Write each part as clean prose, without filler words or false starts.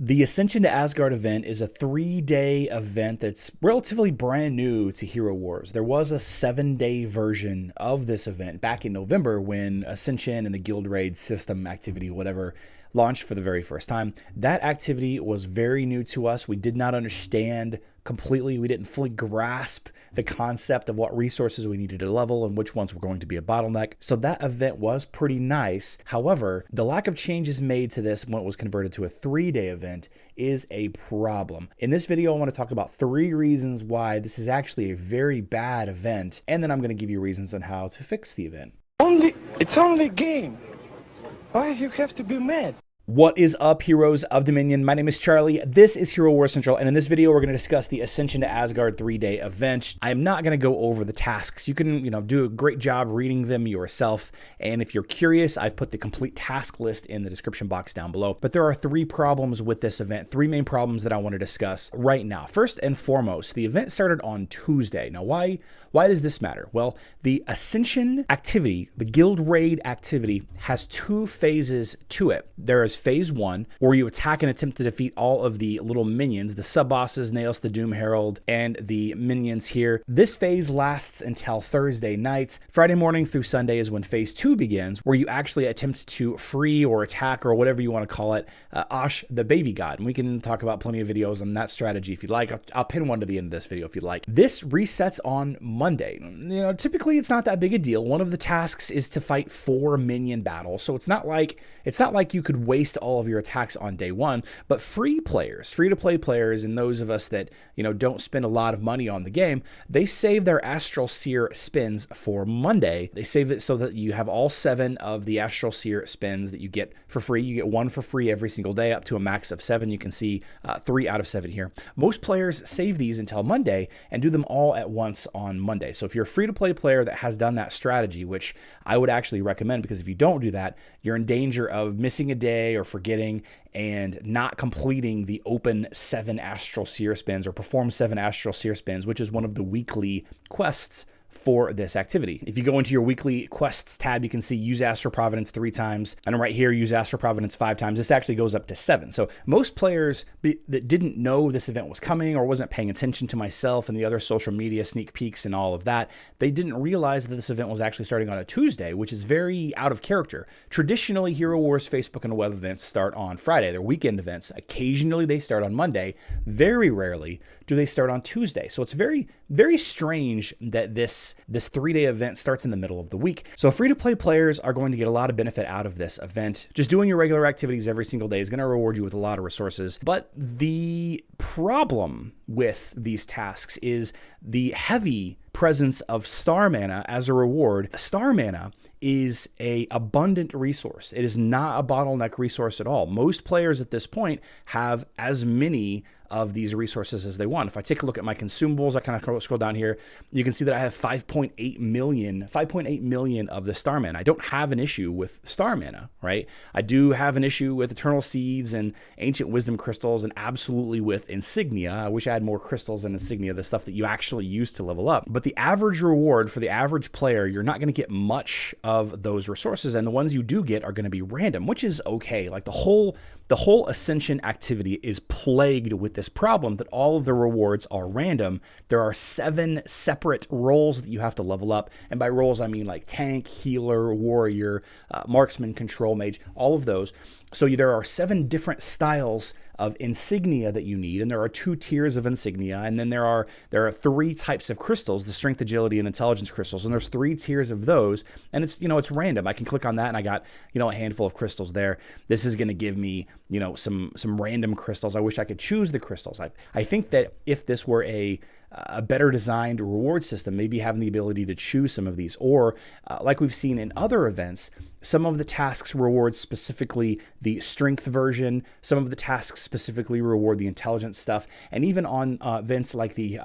The Ascension to Asgard event is a 3-day event that's relatively brand new to Hero Wars. There was a 7-day version of this event back in November when Ascension and the Guild Raid system activity, whatever, launched for the very first time. That activity was very new to us. We did not understand completely. We didn't fully grasp the concept of what resources we needed to level and which ones were going to be a bottleneck. So that event was pretty nice. However, the lack of changes made to this when it was converted to a 3-day event is a problem. In this video, I want to talk about 3 reasons why this is actually a very bad event, and then I'm going to give you reasons on how to fix the event. It's only a game. Why you have to be mad? What is up, heroes of Dominion? My name is Charlie. This is Hero Wars Central, and in this video, we're going to discuss the Ascension to Asgard 3-day event. I'm not going to go over the tasks. You can, do a great job reading them yourself, and if you're curious, I've put the complete task list in the description box down below. But there are 3 problems with this event, 3 main problems that I want to discuss right now. First and foremost, the event started on Tuesday. Now, why does this matter? Well, the Ascension activity, the Guild Raid activity, has 2 phases to it. There is phase 1, where you attack and attempt to defeat all of the little minions, the sub-bosses, Naos the Doom Herald, and the minions here. This phase lasts until Thursday night. Friday morning through Sunday is when phase 2 begins, where you actually attempt to free or attack, or whatever you want to call it, Ash the baby god. And we can talk about plenty of videos on that strategy if you'd like. I'll pin one to the end of this video if you'd like. This resets on Monday. Typically it's not that big a deal. One of the tasks is to fight 4 minion battles, so it's not like you could waste all of your attacks on day 1. But free-to-play players, and those of us that don't spend a lot of money on the game, they save their Astral Seer spins for Monday. They save it so that you have all 7 of the Astral Seer spins that you get for free. You get 1 for free every single day, up to a max of 7. You can see 3 out of 7 here. Most players save these until Monday and do them all at once on Monday. So if you're a free-to-play player that has done that strategy, which I would actually recommend, because if you don't do that, you're in danger of missing a day or forgetting and not completing the open 7 Astral Seer spins or perform 7 Astral Seer spins, which is one of the weekly quests for this activity. If you go into your weekly quests tab, you can see use Astral Providence 3 times, and right here, use Astral Providence 5 times. This actually goes up to 7. So most players that didn't know this event was coming or wasn't paying attention to myself and the other social media sneak peeks and all of that, they didn't realize that this event was actually starting on a Tuesday, which is very out of character. Traditionally, Hero Wars Facebook and web events start on Friday. They're weekend events. Occasionally, they start on Monday. Very rarely do they start on Tuesday. So it's very, very strange that this 3-day event starts in the middle of the week. So free-to-play players are going to get a lot of benefit out of this event. Just doing your regular activities every single day is going to reward you with a lot of resources. But the problem with these tasks is the heavy presence of star mana as a reward. Star mana is an abundant resource. It is not a bottleneck resource at all. Most players at this point have as many of these resources as they want. If I take a look at my consumables, I kind of scroll down here, you can see that I have 5.8 million of the star mana. I don't have an issue with star mana, right? I do have an issue with eternal seeds and ancient wisdom crystals, and absolutely with insignia. I wish I had more crystals and insignia, the stuff that you actually use to level up. But the average reward for the average player, you're not going to get much of those resources, and the ones you do get are going to be random, which is okay. Like the whole Ascension activity is plagued with this problem that all of the rewards are random. There are 7 separate roles that you have to level up, and by roles I mean like tank, healer, warrior, marksman, control mage, all of those. So there are 7 different styles of insignia that you need, and there are 2 tiers of insignia, and then there are 3 types of crystals, the strength, agility, and intelligence crystals, and there's 3 tiers of those, and it's random. I can click on that, and I got a handful of crystals there. This is going to give me some random crystals. I wish I could choose the crystals. I think that if this were a better designed reward system, maybe having the ability to choose some of these, or like we've seen in other events, some of the tasks reward specifically the strength version, some of the tasks specifically reward the intelligence stuff, and even on events like the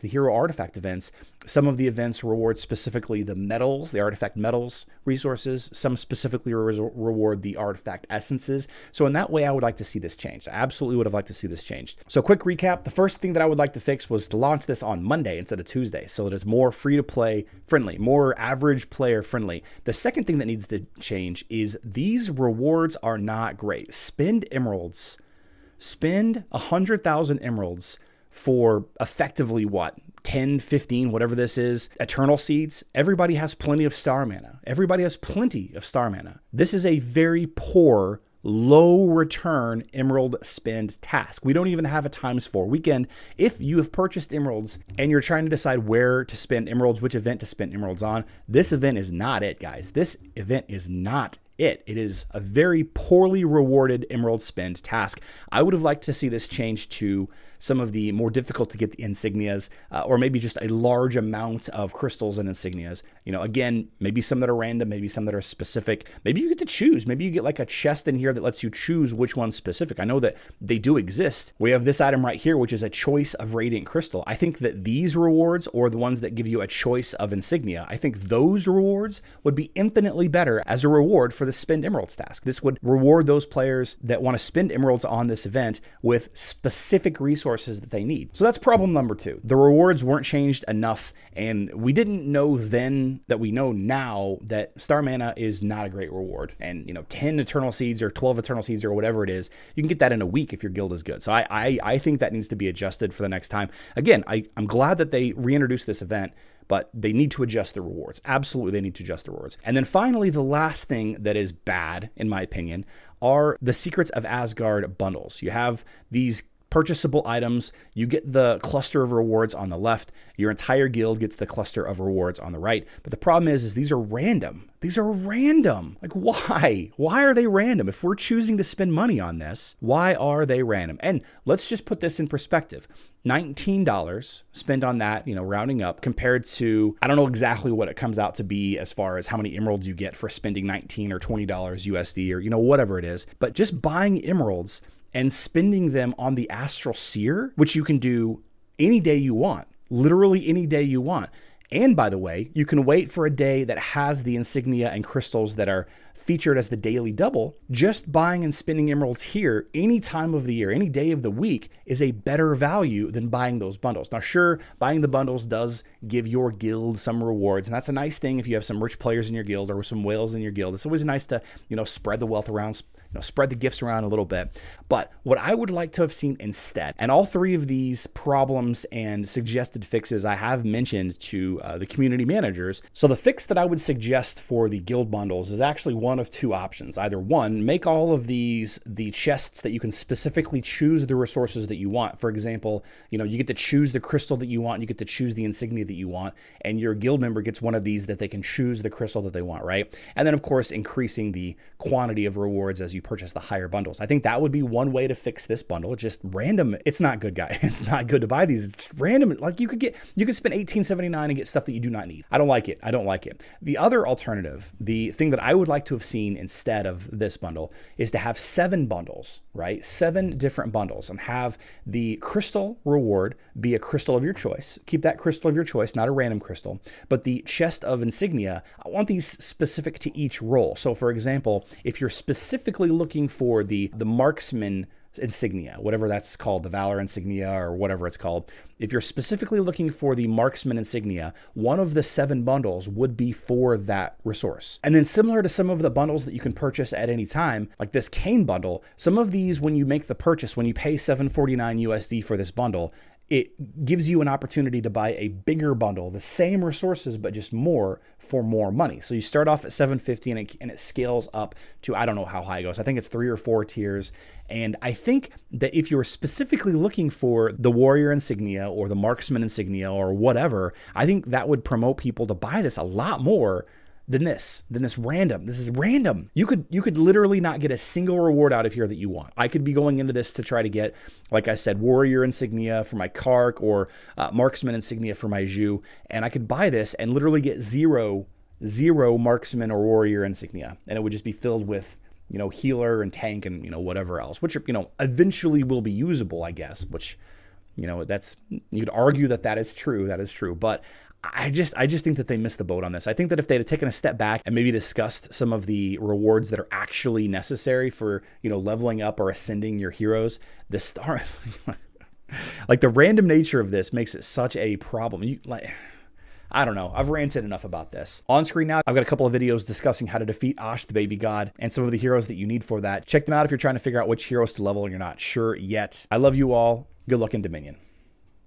hero artifact events, some of the events reward specifically the metals, the artifact metals resources. Some specifically reward the artifact essences. So in that way, I would like to see this changed. I absolutely would have liked to see this changed. So quick recap. The first thing that I would like to fix was to launch this on Monday instead of Tuesday, so that it's more free-to-play friendly, more average player friendly. The second thing that needs to change is these rewards are not great. Spend emeralds spend 100,000 emeralds for effectively what? 10, 15, whatever this is, eternal seeds. Everybody has plenty of star mana. Everybody has plenty of star mana. This is a very poor, low return emerald spend task. We don't even have a ×4 weekend. If you have purchased emeralds and you're trying to decide where to spend emeralds, which event to spend emeralds on, this event is not it, guys. This event is not it. It is a very poorly rewarded emerald spend task. I would have liked to see this change to some of the more difficult to get the insignias, or maybe just a large amount of crystals and insignias. You know, again, maybe some that are random, maybe some that are specific. Maybe you get to choose. Maybe you get like a chest in here that lets you choose which one's specific. I know that they do exist. We have this item right here, which is a choice of radiant crystal. I think that these rewards, or the ones that give you a choice of insignia, I think those rewards would be infinitely better as a reward for the spend emeralds task. This would reward those players that want to spend emeralds on this event with specific resources that they need. So that's problem number 2. The rewards weren't changed enough, and we didn't know then that we know now that star mana is not a great reward. And 10 eternal seeds or 12 eternal seeds or whatever it is, you can get that in a week if your guild is good. So I think that needs to be adjusted for the next time. Again, I'm glad that they reintroduced this event, but they need to adjust the rewards. Absolutely, they need to adjust the rewards. And then finally, the last thing that is bad, in my opinion, are the Secrets of Asgard bundles. You have these purchasable items. You get the cluster of rewards on the left. Your entire guild gets the cluster of rewards on the right. But the problem is these are random. These are random. Like, why? Why are they random? If we're choosing to spend money on this, why are they random? And let's just put this in perspective. $19 spent on that, rounding up, compared to, I don't know exactly what it comes out to be as far as how many emeralds you get for spending $19 or $20 USD or, whatever it is. But just buying emeralds and spending them on the Astral Seer, which you can do any day you want, literally any day you want. And by the way, you can wait for a day that has the insignia and crystals that are featured as the daily double. Just buying and spending emeralds here any time of the year, any day of the week, is a better value than buying those bundles. Now, sure, buying the bundles does give your guild some rewards, and that's a nice thing if you have some rich players in your guild or some whales in your guild. It's always nice to, spread the wealth around, spread the gifts around a little bit. But what I would like to have seen instead, and all 3 of these problems and suggested fixes I have mentioned to the community managers. So the fix that I would suggest for the guild bundles is actually one of 2 options. Either one, make all of these the chests that you can specifically choose the resources that you want. For example, you get to choose the crystal that you want, you get to choose the insignia that you want, and your guild member gets one of these that they can choose the crystal that they want, right? And then of course, increasing the quantity of rewards as you purchase the higher bundles. I think that would be one way to fix this bundle. It's just random. It's not good, guys. It's not good to buy these. It's random. Like you could spend $18.79 and get stuff that you do not need. I don't like it. The other alternative, the thing that I would like to have seen instead of this bundle, is to have 7 bundles, right? 7 different bundles, and have the crystal reward be a crystal of your choice. Keep that crystal of your choice, not a random crystal, but the chest of insignia, I want these specific to each role. So for example, if you're specifically looking for the marksman insignia, whatever that's called, the Valor insignia or whatever it's called. If you're specifically looking for the marksman insignia, one of the 7 bundles would be for that resource. And then similar to some of the bundles that you can purchase at any time, like this Cane bundle, some of these, when you make the purchase, when you pay $7.49 USD for this bundle, it gives you an opportunity to buy a bigger bundle, the same resources, but just more for more money. So you start off at $7.50 and it scales up to, I don't know how high it goes. I think it's 3 or 4 tiers. And I think that if you're specifically looking for the warrior insignia or the marksman insignia or whatever, I think that would promote people to buy this a lot more than this random. This is random. You could literally not get a single reward out of here that you want. I could be going into this to try to get, like I said, warrior insignia for my Kark or marksman insignia for my Zhu, and I could buy this and literally get zero marksman or warrior insignia, and it would just be filled with healer and tank and whatever else, which eventually will be usable, I guess. Which that's, you could argue that is true, but I just think that they missed the boat on this. I think that if they had taken a step back and maybe discussed some of the rewards that are actually necessary for, leveling up or ascending your heroes, the star, like the random nature of this makes it such a problem. I don't know. I've ranted enough about this. On screen now, I've got a couple of videos discussing how to defeat Ash the baby god and some of the heroes that you need for that. Check them out if you're trying to figure out which heroes to level and you're not sure yet. I love you all. Good luck in Dominion.